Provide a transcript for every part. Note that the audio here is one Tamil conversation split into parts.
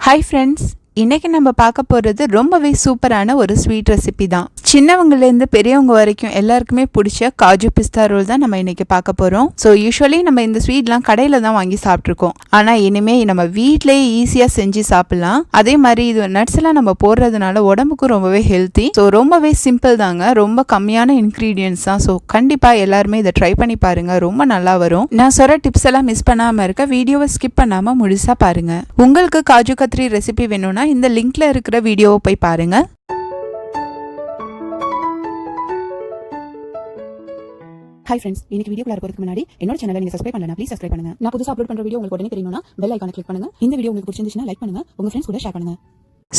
Hi friends, இன்னைக்கு நம்ம பார்க்க போகிறது ரொம்பவே சூப்பரான ஒரு ஸ்வீட் ரெசிபி தான். சின்னவங்கலேருந்து பெரியவங்க வரைக்கும் எல்லாருக்குமே பிடிச்ச காஜு பிஸ்தா ரோல் தான் நம்ம இன்னைக்கு பார்க்க போகிறோம். ஸோ யூஸ்வலி நம்ம இந்த ஸ்வீட்லாம் கடையில் தான் வாங்கி சாப்பிட்ருக்கோம். ஆனால் இனிமேல் நம்ம வீட்டிலேயே ஈஸியாக செஞ்சு சாப்பிட்லாம். அதே மாதிரி இது நட்ஸ் எல்லாம் நம்ம போடுறதுனால உடம்புக்கும் ரொம்பவே ஹெல்த்தி. ஸோ ரொம்பவே சிம்பிள் தாங்க, ரொம்ப கம்மியான இன்க்ரீடியன்ஸ் தான். ஸோ கண்டிப்பாக எல்லாருமே இதை ட்ரை பண்ணி பாருங்கள், ரொம்ப நல்லா வரும். நான் சொல்கிற டிப்ஸ் எல்லாம் மிஸ் பண்ணாமல் இருக்க வீடியோவை ஸ்கிப் பண்ணாமல் முழுசாக பாருங்கள். உங்களுக்கு காஜு கத்ரி ரெசிபி வேணும்னா இந்த லிங்க்ல இருக்கிற வீடியோவை போய் பாருங்க. ஹாய் ஃப்ரெண்ட்ஸ், இன்னைக்கு வீடியோக்குள்ள போறதுக்கு முன்னாடி என்னோட சேனலை நீங்க சப்ஸ்கிரைப் பண்ணலனா ப்ளீஸ் சப்ஸ்கிரைப் பண்ணுங்க. நான் புதுசா அப்லோட் பண்ற வீடியோ உங்களுக்கு உடனே தெரியணும்னா பெல் ஐகானை கிளிக் பண்ணுங்க. இந்த வீடியோ உங்களுக்கு பிடிச்சிருந்துச்சுனா லைக் பண்ணுங்க, உங்க ஃப்ரெண்ட்ஸ் கூட ஷேர் பண்ணுங்க.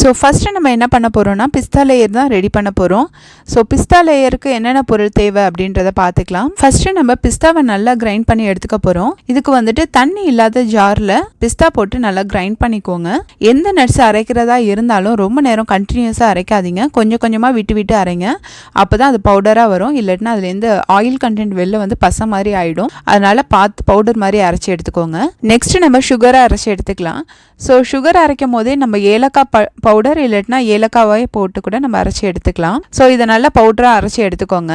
ஸோ ஃபஸ்ட்டு நம்ம என்ன பண்ண போகிறோம்னா பிஸ்தா லேயர் தான் ரெடி பண்ண போகிறோம். ஸோ பிஸ்தா லேயருக்கு என்னென்ன பொருள் தேவை அப்படின்றத பார்த்துக்கலாம். ஃபஸ்ட்டு நம்ம பிஸ்தாவை நல்லா கிரைண்ட் பண்ணி எடுத்துக்க போகிறோம். இதுக்கு வந்துட்டு தண்ணி இல்லாத ஜாரில் பிஸ்தா போட்டு நல்லா கிரைண்ட் பண்ணிக்கோங்க. எந்த நட்ஸ் அரைக்கிறதா இருந்தாலும் ரொம்ப நேரம் கண்டினியூஸாக அரைக்காதீங்க, கொஞ்சம் கொஞ்சமாக விட்டு விட்டு அரைங்க. அப்போ தான் அது பவுடராக வரும். இல்லாட்டினா அதுலேருந்து ஆயில் கண்டென்ட் வெளில வந்து பசை மாதிரி ஆகிடும். அதனால் பார்த்து பவுடர் மாதிரி அரைச்சி எடுத்துக்கோங்க. நெக்ஸ்ட்டு நம்ம சுகரை அரைச்சி எடுத்துக்கலாம். ஸோ சுகர் அரைக்கும் போதே நம்ம ஏலக்காய் பவுடர் இல்லாட்டினா ஏலக்காவை போட்டு கூட நம்ம அரைச்சி எடுத்துக்கலாம். ஸோ இதை நல்லா பவுடராக அரைச்சி எடுத்துக்கோங்க.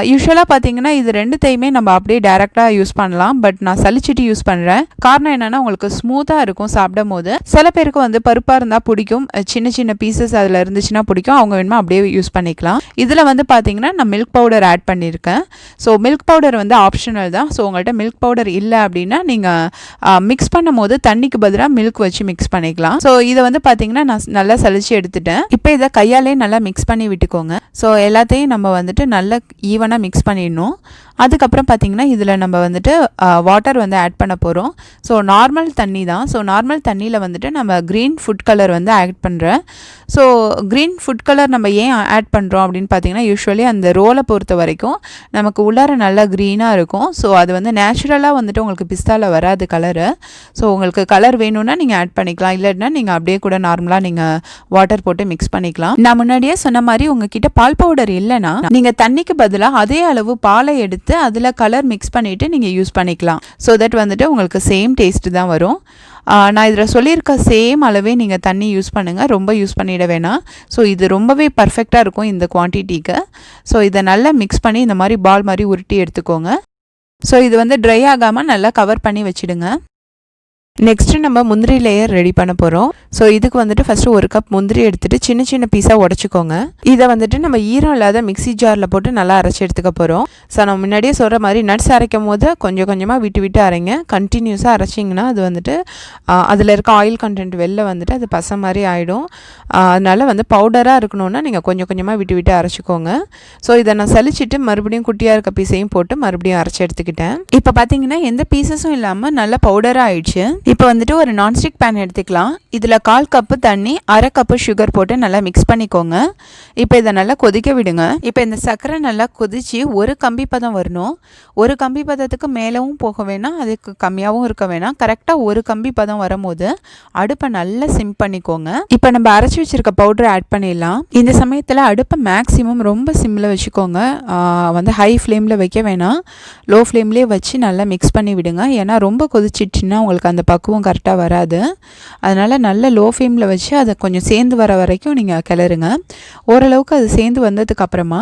யூஸ்வலாக பார்த்தீங்கன்னா இது ரெண்டுத்தையுமே நம்ம அப்படியே டேரெக்டாக யூஸ் பண்ணலாம். பட் நான் சலிச்சிட்டு யூஸ் பண்ணுறேன். காரணம் என்னென்னா உங்களுக்கு ஸ்மூத்தாக இருக்கும் சாப்பிடும் போது. சில பேருக்கு வந்து பருப்பாக இருந்தால் பிடிக்கும், சின்ன சின்ன பீசஸ் அதில் இருந்துச்சுன்னா பிடிக்கும், அவங்க வேணுமா அப்படியே யூஸ் பண்ணிக்கலாம். இதில் வந்து பார்த்தீங்கன்னா நான் மில்க் பவுடர் ஆட் பண்ணியிருக்கேன். ஸோ மில்க் பவுடர் வந்து ஆப்ஷனல் தான். ஸோ உங்கள்கிட்ட மில்க் பவுடர் இல்லை அப்படின்னா நீங்கள் மிக்ஸ் பண்ணும் போது தண்ணிக்கு பதிலாக மில்க் வச்சு மிக்ஸ் பண்ணிக்கலாம். ஸோ இதை வந்து பார்த்தீங்கன்னா நான் நல்லா சலிச்சு எடுத்துட்டேன். இப்போ இதை கையாலே நல்லா மிக்ஸ் பண்ணி விட்டுக்கோங்க. ஸோ எல்லாத்தையும் நம்ம வந்துட்டு நல்லா ஈவனாக மிக்ஸ் பண்ணிடணும். அதுக்கப்புறம் பார்த்தீங்கன்னா இதில் நம்ம வந்துட்டு வாட்டர் வந்து ஆட் பண்ண போகிறோம். ஸோ நார்மல் தண்ணி தான். ஸோ நார்மல் தண்ணியில் வந்துட்டு நம்ம க்ரீன் ஃபுட் கலர் வந்து ஆட் பண்ணுறேன். ஸோ க்ரீன் ஃபுட் கலர் நம்ம ஏன் ஆட் பண்ணுறோம் அப்படின்னு பார்த்தீங்கன்னா யூஸ்வலி அந்த ரோலை பொறுத்த வரைக்கும் நமக்கு உள்ளார நல்லா க்ரீனாக இருக்கும். ஸோ அது வந்து நேச்சுரலாக வந்துட்டு உங்களுக்கு பிஸ்தாவில் வராது கலரு. ஸோ உங்களுக்கு கலர் வேணும்னா நீங்கள் ஆட் பண்ணிக்கலாம், இல்லைன்னா நீங்கள் அப்படியே கூட நார்மலாக நீங்கள் வாட்டர் போட்டு மிக்ஸ் பண்ணிக்கலாம். நான் முன்னாடியே சொன்ன மாதிரி உங்ககிட்ட பால் பவுடர் இல்லைன்னா நீங்கள் தண்ணிக்கு பதிலாக அதே அளவு பாலை எடுத்து அதில் கலர் மிக்ஸ் பண்ணிவிட்டு நீங்கள் யூஸ் பண்ணிக்கலாம். ஸோ தட் வந்துட்டு உங்களுக்கு சேம் டேஸ்ட்டு தான் வரும். நான் இதில் சொல்லியிருக்க சேம் அளவே நீங்கள் தண்ணி யூஸ் பண்ணுங்கள், ரொம்ப யூஸ் பண்ணிட வேணாம். ஸோ இது ரொம்பவே பர்ஃபெக்டாக இருக்கும் இந்த குவான்டிட்டிக்கு. ஸோ இதை நல்லா மிக்ஸ் பண்ணி இந்த மாதிரி பால் மாதிரி உருட்டி எடுத்துக்கோங்க. ஸோ இது வந்து ட்ரை ஆகாமல் நல்லா கவர் பண்ணி வச்சுடுங்க. நெக்ஸ்ட்டு நம்ம முந்திரி லேயர் ரெடி பண்ண போகிறோம். ஸோ இதுக்கு வந்துட்டு ஃபஸ்ட்டு ஒரு கப் முந்திரி எடுத்துகிட்டு சின்ன சின்ன பீஸாக உடச்சிக்கோங்க. இதை வந்துட்டு நம்ம ஈரம் இல்லாத மிக்ஸி ஜாரில் போட்டு நல்லா அரைச்சி எடுத்துக்க போகிறோம். ஸோ நம்ம முன்னாடியே சொல்கிற மாதிரி நட்ஸ் அரைக்கும் போது கொஞ்சம் கொஞ்சமாக விட்டு விட்டு அரைங்க. கண்டினியூஸாக அரைச்சிங்கன்னா அது வந்துட்டு அதில் இருக்க ஆயில் கண்டென்ட் வெளில வந்துட்டு அது பசை மாதிரி ஆகிடும். அதனால் வந்து பவுடராக இருக்கணும்னா நீங்கள் கொஞ்சம் கொஞ்சமாக விட்டு விட்டு அரைச்சிக்கோங்க. ஸோ இதை நான் சலிச்சிட்டு மறுபடியும் குட்டியாக இருக்க பீஸையும் போட்டு மறுபடியும் அரைச்சி எடுத்துக்கிட்டேன். இப்போ பார்த்தீங்கன்னா எந்த பீசஸும் இல்லாமல் நல்லா பவுடராக ஆயிடுச்சு. இப்போ வந்துட்டு ஒரு நான்ஸ்டிக் பேன் எடுத்துக்கலாம். இதில் 1/4 கப்பு தண்ணி, 1/2 கப்பு சுகர் போட்டு நல்லா மிக்ஸ் பண்ணிக்கோங்க. இப்போ இதை நல்லா கொதிக்க விடுங்க. இப்போ இந்த சர்க்கரை நல்லா கொதித்து ஒரு கம்பி பதம் வரணும். ஒரு கம்பி பதத்துக்கு மேலவும் போக வேணாம், அதுக்கு கம்மியாகவும் இருக்க வேணாம். கரெக்டாக ஒரு கம்பி பதம் வரும்போது அடுப்பை நல்லா சிம் பண்ணிக்கோங்க. இப்போ நம்ம அரைச்சி வச்சிருக்க பவுடரை ஆட் பண்ணிடலாம். இந்த சமயத்தில் அடுப்பை மேக்ஸிமம் ரொம்ப சிம்மில் வச்சுக்கோங்க. வந்து ஹை ஃப்ளேமில் வைக்க வேணாம், லோ ஃப்ளேம்லேயே வச்சு நல்லா மிக்ஸ் பண்ணி விடுங்க. ஏன்னா ரொம்ப கொதிச்சிடுச்சுன்னா உங்களுக்கு அந்த பக்குவம் கரெக்டாக வராது. அதனால் நல்ல லோ ஃப்ளேமில் வச்சு அதை கொஞ்சம் சேர்ந்து வர வரைக்கும் நீங்கள் கிளறுங்க. ஓரளவுக்கு அது சேர்ந்து வந்ததுக்கப்புறமா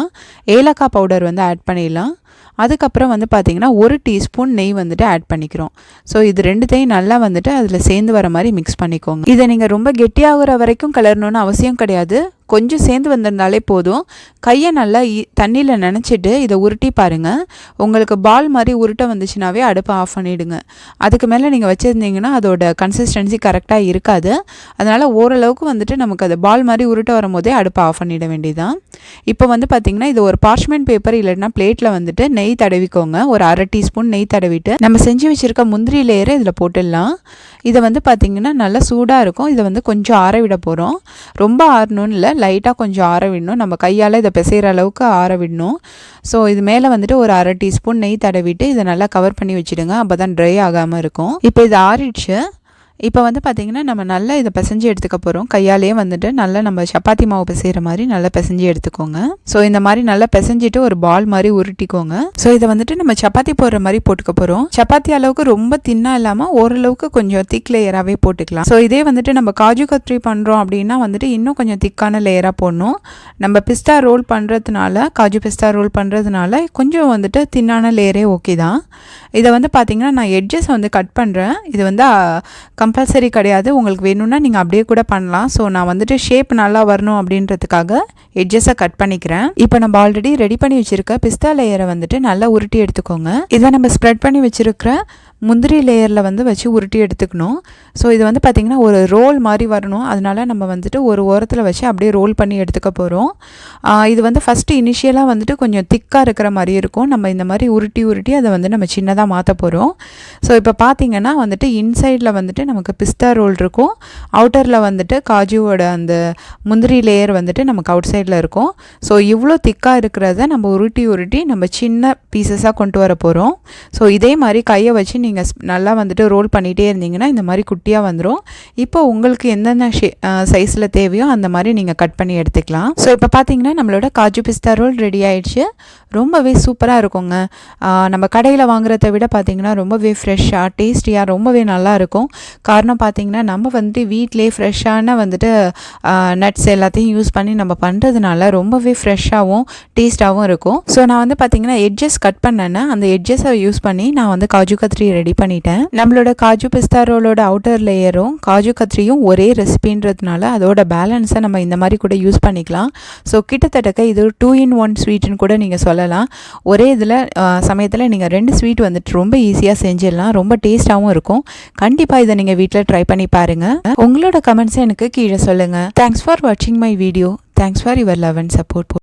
ஏலக்காய் பவுடர் வந்து ஆட் பண்ணிடலாம். அதுக்கப்புறம் வந்து பார்த்திங்கன்னா 1 டீஸ்பூன் நெய் வந்துட்டு ஆட் பண்ணிக்கிறோம். ஸோ இது ரெண்டுத்தையும் நல்லா வந்துட்டு அதில் சேர்ந்து வர மாதிரி மிக்ஸ் பண்ணிக்கோங்க. இதை நீங்கள் ரொம்ப கெட்டியாகிற வரைக்கும் கிளறணுன்னு அவசியம் கிடையாது, கொஞ்சம் சேர்ந்து வந்திருந்தாலே போதும். கையை நல்லா தண்ணியில் நனைச்சிட்டு இதை உருட்டி பாருங்கள். உங்களுக்கு பால் மாதிரி உருட்ட வந்துச்சுனாவே அடுப்பை ஆஃப் பண்ணிவிடுங்க. அதுக்கு மேலே நீங்கள் வச்சுருந்தீங்கன்னா அதோட கன்சிஸ்டன்சி கரெக்டாக இருக்காது. அதனால் ஓரளவுக்கு வந்துட்டு நமக்கு அது பால் மாதிரி உருட்ட வரும்போதே அடுப்பை ஆஃப் பண்ணிட வேண்டியதான். இப்போ வந்து பார்த்திங்கன்னா இது ஒரு பார்ச்மெண்ட் பேப்பர் இல்லைன்னா பிளேட்டில் வந்துட்டு நெய் தடவிக்கோங்க. ஒரு 1/2 டீஸ்பூன் நெய் தடவிட்டு நம்ம செஞ்சு வச்சுருக்க முந்திரி லேயரை இதில் போட்டுடலாம். இதை வந்து பார்த்திங்கன்னா நல்லா சூடாக இருக்கும். இதை வந்து கொஞ்சம் ஆற விட போகிறோம். ரொம்ப ஆறணும்னு இல்லை, லைட்டாக கொஞ்சம் ஆற விடணும். நம்ம கையால் இதை பிசைகிற அளவுக்கு ஆற விடணும். ஸோ இது மேலே வந்துட்டு ஒரு 1/2 டீஸ்பூன் நெய் தடவிட்டு இதை நல்லா கவர் பண்ணி வச்சுடுங்க. அப்போ தான் ட்ரை ஆகாமல் இருக்கும். இப்போ இது ஆறிடுச்சு. இப்போ வந்து பார்த்திங்கன்னா நம்ம நல்லா இதை பிசைஞ்சு எடுத்துக்க போகிறோம். கையாலேயே வந்துட்டு நல்லா நம்ம சப்பாத்தி மாவு பிசைகிற மாதிரி நல்லா பிசைஞ்சு எடுத்துக்கோங்க. ஸோ இந்த மாதிரி நல்லா பிசைஞ்சிட்டு ஒரு பால் மாதிரி உருட்டிக்கோங்க. ஸோ இதை வந்துட்டு நம்ம சப்பாத்தி போடுற மாதிரி போட்டுக்க போகிறோம். சப்பாத்தி அளவுக்கு ரொம்ப தின்னா இல்லாமல் ஓரளவுக்கு கொஞ்சம் திக் லேயராகவே போட்டுக்கலாம். ஸோ இதே வந்துட்டு நம்ம காஜு கத்ரி பண்ணுறோம் அப்படின்னா வந்துட்டு இன்னும் கொஞ்சம் திக்கான லேயராக போடணும். நம்ம பிஸ்தா ரோல் பண்ணுறதுனால காஜு பிஸ்தா ரோல் பண்ணுறதுனால கொஞ்சம் வந்துட்டு தின்னான லேயரே ஓகே தான். இதை வந்து பார்த்திங்கன்னா நான் எட்ஜஸ் வந்து கட் பண்ணுறேன். இது வந்து கம்பல்சரி கிடையாது, உங்களுக்கு வேணும்னா நீங்கள் அப்படியே கூட பண்ணலாம். ஸோ நான் வந்துட்டு ஷேப் நல்லா வரணும் அப்படின்றதுக்காக எட்ஜஸை கட் பண்ணிக்கிறேன். இப்போ நம்ம ஆல்ரெடி ரெடி பண்ணி வச்சுருக்க பிஸ்தா லேயரை வந்துட்டு நல்லா உருட்டி எடுத்துக்கோங்க. இதை நம்ம ஸ்ப்ரெட் பண்ணி வச்சுருக்கிற முந்திரி லேயரில் வந்து வச்சு உருட்டி எடுத்துக்கணும். ஸோ இது வந்து பார்த்திங்கன்னா ஒரு ரோல் மாதிரி வரணும். அதனால நம்ம வந்துட்டு ஒரு ஓரத்தில் வச்சு அப்படியே ரோல் பண்ணி எடுத்துக்க போகிறோம். இது வந்து ஃபஸ்ட்டு இனிஷியலாக வந்துட்டு கொஞ்சம் திக்காக இருக்கிற மாதிரி இருக்கும். நம்ம இந்த மாதிரி உருட்டி உருட்டி அதை வந்து நம்ம சின்னதாக மாற்ற போகிறோம். ஸோ இப்போ பார்த்திங்கன்னா வந்துட்டு இன்சைடில் வந்துட்டு நமக்கு பிஸ்தா ரோல் இருக்கும், அவுட்டரில் வந்துட்டு காஜுவோட அந்த முந்திரி லேயர் வந்துட்டு நமக்கு அவுட் சைடில் இருக்கும். ஸோ இவ்வளோ திக்காக இருக்கிறத நம்ம உருட்டி உருட்டி நம்ம சின்ன பீசஸாக கொண்டு வர போகிறோம். ஸோ இதே மாதிரி கையை வச்சு நீங்கள் நல்லா வந்துட்டு ரோல் பண்ணிகிட்டே இருந்தீங்கன்னா இந்த மாதிரி குட்டியாக வந்துடும். இப்போ உங்களுக்கு எந்தெந்த சைஸில் தேவையோ அந்த மாதிரி நீங்கள் கட் பண்ணி எடுத்துக்கலாம். ஸோ இப்போ பார்த்தீங்கன்னா நம்மளோட காஜு பிஸ்தா ரோல் ரெடி ஆயிடுச்சு. ரொம்பவே சூப்பராக இருக்குங்க. நம்ம கடையில் வாங்குறத விட பார்த்திங்கன்னா ரொம்பவே ஃப்ரெஷ்ஷாக டேஸ்டியாக ரொம்பவே நல்லா இருக்கும். காரணம் பார்த்திங்கன்னா நம்ம வந்துட்டு வீட்டிலே ஃப்ரெஷ்ஷான வந்துட்டு நட்ஸ் எல்லாத்தையும் யூஸ் பண்ணி நம்ம பண்ணுறதுனால ரொம்பவே ஃப்ரெஷ்ஷாகவும் டேஸ்ட்டாகவும் இருக்கும். ஸோ நான் வந்து பார்த்திங்கன்னா எட்ஜஸ் கட் பண்ணேன்னா அந்த எட்ஜஸை யூஸ் பண்ணி நான் வந்து காஜு கத்ரி ரெடி பண்ணிட்டேன். நம்மளோட காஜு பிஸ்தா ரோலோட அவுட்டர் லேயரும் காஜு கத்ரியும் ஒரே ரெசிபின்றதுனால அதோட பேலன்ஸை நம்ம இந்த மாதிரி கூட யூஸ் பண்ணிக்கலாம். ஸோ கிட்டத்தட்ட இது 2-in-1 ஸ்வீட்னு கூட நீங்கள் சொல்லலாம். ஒரே இதில் சமயத்தில் நீங்கள் 2 ஸ்வீட் வந்துட்டு ரொம்ப ஈஸியாக செஞ்சிடலாம். ரொம்ப டேஸ்ட்டாகவும் இருக்கும். கண்டிப்பாக இதை நீங்கள் வீட்டில் ட்ரை பண்ணி பாருங்கள். உங்களோட கமெண்ட்ஸை எனக்கு கீழே சொல்லுங்கள். தேங்க்ஸ் ஃபார் வாட்சிங் my video. Thanks for your love and support.